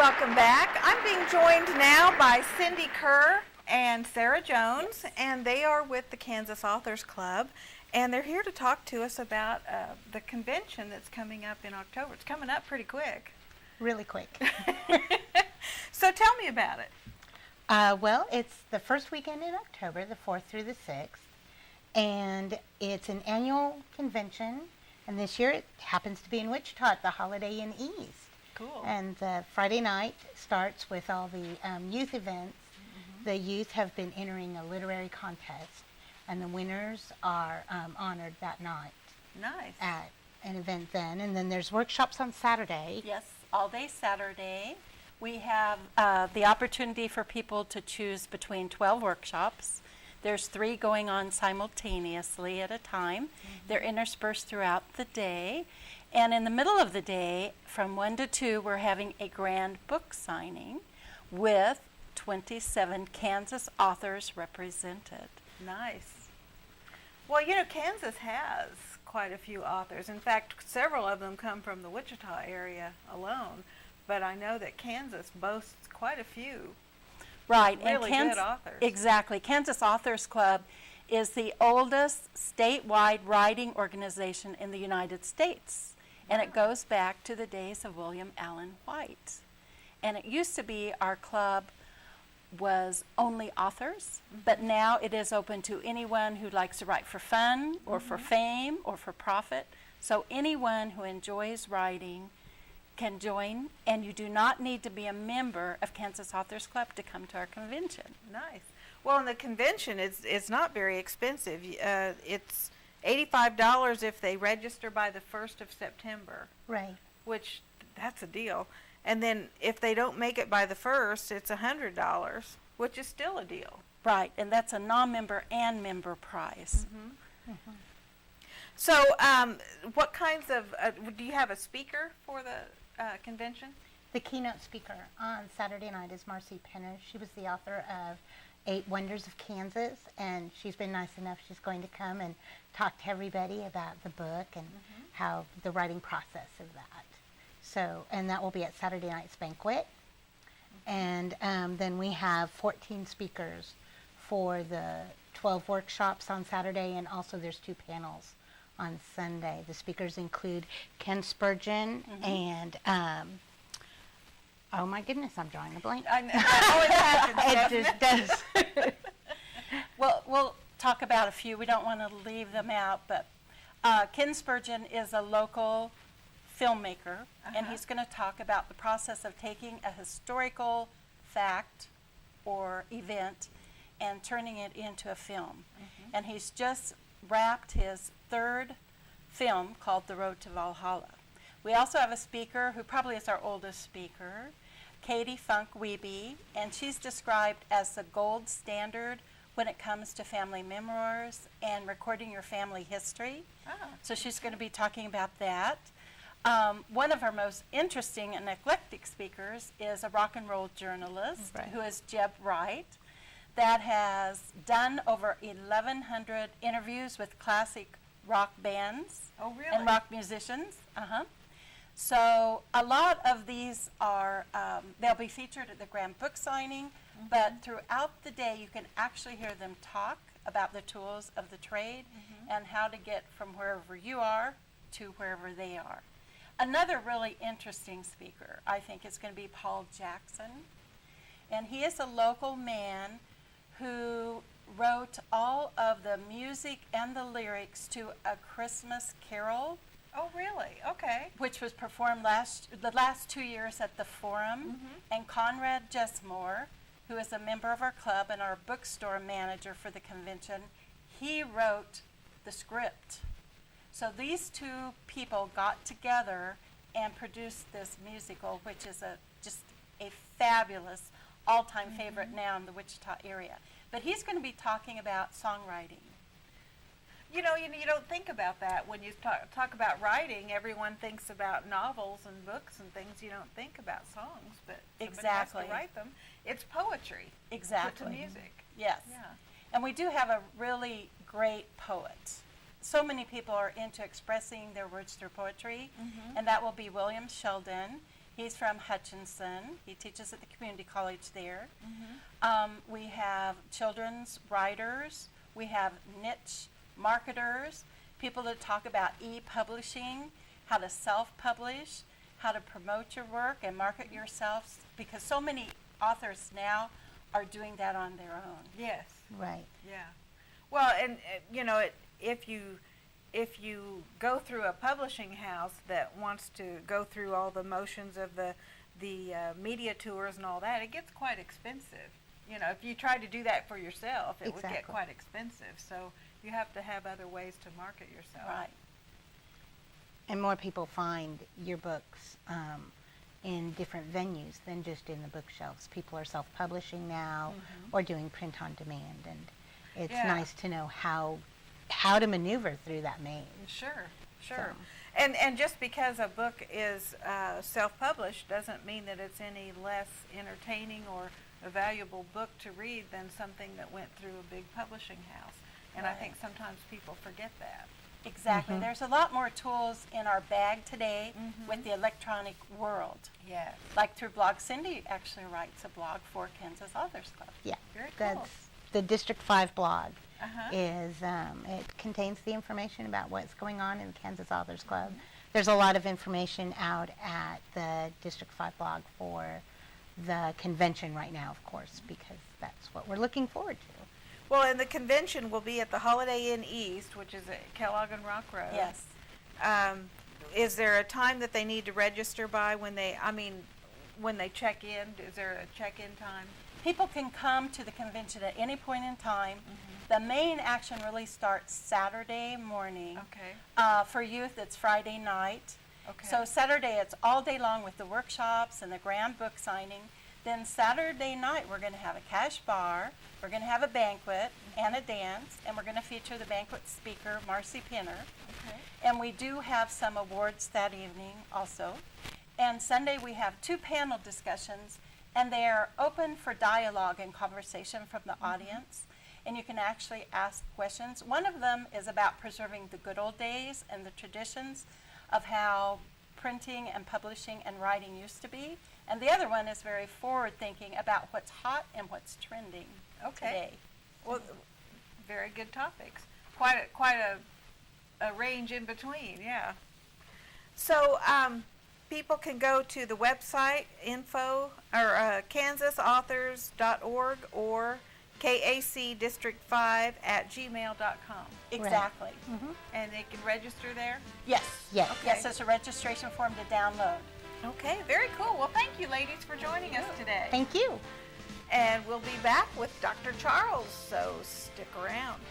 Welcome back. I'm being joined now by Cindi Kerr and Sara Jones, and they are with the Kansas Authors Club, and they're here to talk to us about the convention that's coming up in October. It's coming up pretty quick. Really quick. So tell me about it. Well, it's the first weekend in October, the 4th through the 6th, and it's an annual convention, and this year it happens to be in Wichita at the Holiday Inn East. Cool. And Friday night starts with all the youth events. Mm-hmm. The youth have been entering a literary contest, and the winners are honored that night. Nice. At an event then. And then there's workshops on Saturday. Yes, all day Saturday. We have the opportunity for people to choose between 12 workshops. There's 3 going on simultaneously at a time. Mm-hmm. They're interspersed throughout the day. And in the middle of the day, from 1 to 2, we're having a grand book signing with 27 Kansas authors represented. Nice. Well, you know, Kansas has quite a few authors. In fact, several of them come from the Wichita area alone. But I know that Kansas boasts quite a few. Right. Really good authors. Exactly. Kansas Authors Club is the oldest statewide writing organization in the United States. And it goes back to the days of William Allen White. And it used to be our club was only authors, but now it is open to anyone who likes to write for fun or for fame or for profit. So anyone who enjoys writing can join, and you do not need to be a member of Kansas Authors Club to come to our convention. Nice. Well, and the convention is not very expensive. It's $85 if they register by the 1st of September. Right. Which, that's a deal. And then if they don't make it by the 1st, it's $100, which is still a deal. Right, and that's a non-member and member price. Mm-hmm. Mm-hmm. So what kinds of, do you have a speaker for the convention? The keynote speaker on Saturday night is Marcy Penner. She was the author of 8 Wonders of Kansas, and she's been nice enough. She's going to come and talk to everybody about the book and how the writing process of that. So, and that will be at Saturday night's banquet. And then we have 14 speakers for the 12 workshops on Saturday, and also there's 2 panels on Sunday. The speakers include Ken Spurgeon and oh my goodness, I'm drawing a blank. I know. Oh, it happens. It just does. Well, we'll talk about a few. We don't want to leave them out, but Ken Spurgeon is a local filmmaker, and he's going to talk about the process of taking a historical fact or event and turning it into a film. And he's just wrapped his 3rd film called The Road to Valhalla. We also have a speaker who probably is our oldest speaker, Katie Funk Wiebe, and she's described as the gold standard when it comes to family memoirs and recording your family history. So she's going to be talking about that. One of our most interesting and eclectic speakers is a rock and roll journalist who is Jeb Wright, that has done over 1,100 interviews with classic rock bands and rock musicians. So a lot of these are, they'll be featured at the grand book signing, but throughout the day you can actually hear them talk about the tools of the trade and how to get from wherever you are to wherever they are. Another really interesting speaker, I think, is going to be Paul Jackson. And he is a local man who wrote all of the music and the lyrics to A Christmas Carol. Oh, really? Okay. Which was performed the last 2 years at the Forum. And Conrad Jesmore, who is a member of our club and our bookstore manager for the convention, he wrote the script. So these 2 people got together and produced this musical, which is just a fabulous all-time favorite now in the Wichita area. But he's going to be talking about songwriting. You know, you don't think about that when you talk about writing. Everyone thinks about novels and books and things. You don't think about songs, but somebody has to write them. It's poetry. Exactly. Put to music. Yes. Yeah. And we do have a really great poet. So many people are into expressing their words through poetry, and that will be William Sheldon. He's from Hutchinson. He teaches at the community college there. We have children's writers. We have niche marketers, people that talk about e-publishing, how to self-publish, how to promote your work and market yourself, because so many authors now are doing that on their own. Yes. Right. Yeah. Well, and you know, if you go through a publishing house that wants to go through all the motions of the media tours and all that, it gets quite expensive. You know, if you try to do that for yourself, it would get Exactly. quite expensive. So you have to have other ways to market yourself. Right. And more people find your books in different venues than just in the bookshelves. People are self-publishing now or doing print on demand, and it's Yeah. nice to know how to maneuver through that maze. Sure. So- And just because a book is self-published doesn't mean that it's any less entertaining or a valuable book to read than something that went through a big publishing house. And I Right. think sometimes people forget that. Exactly. There's a lot more tools in our bag today with the electronic world. Yes. Like through blog, Cindi actually writes a blog for Kansas Authors Club. Yeah, Very cool. that's the District 5 blog. Uh-huh. Is it contains the information about what's going on in the Kansas Authors Club. There's a lot of information out at the District 5 blog for the convention right now, of course, because that's what we're looking forward to. Well, and the convention will be at the Holiday Inn East, which is at Kellogg and Rock Road. Yes. Is there a time that they need to register by when they check in? Is there a check-in time? People can come to the convention at any point in time. The main action really starts Saturday morning. Okay. For youth, it's Friday night. Okay. So Saturday, it's all day long with the workshops and the grand book signing. Then Saturday night, we're going to have a cash bar, we're going to have a banquet and a dance, and we're going to feature the banquet speaker, Marcy Pinner. Okay. And we do have some awards that evening also. And Sunday, we have 2 panel discussions, and they are open for dialogue and conversation from the audience. And you can actually ask questions. One of them is about preserving the good old days and the traditions of how printing and publishing and writing used to be. And the other one is very forward-thinking about what's hot and what's trending today. Well, very good topics. Quite a range in between, yeah. So people can go to the website info or kansasauthors.org or kacdistrict5@gmail.com. Exactly. And they can register there? Yes. Yes. Okay. Yes, there's a registration form to download. Okay, very cool. Well, thank you, ladies, for joining us today. Thank you. And we'll be back with Dr. Charles, so stick around.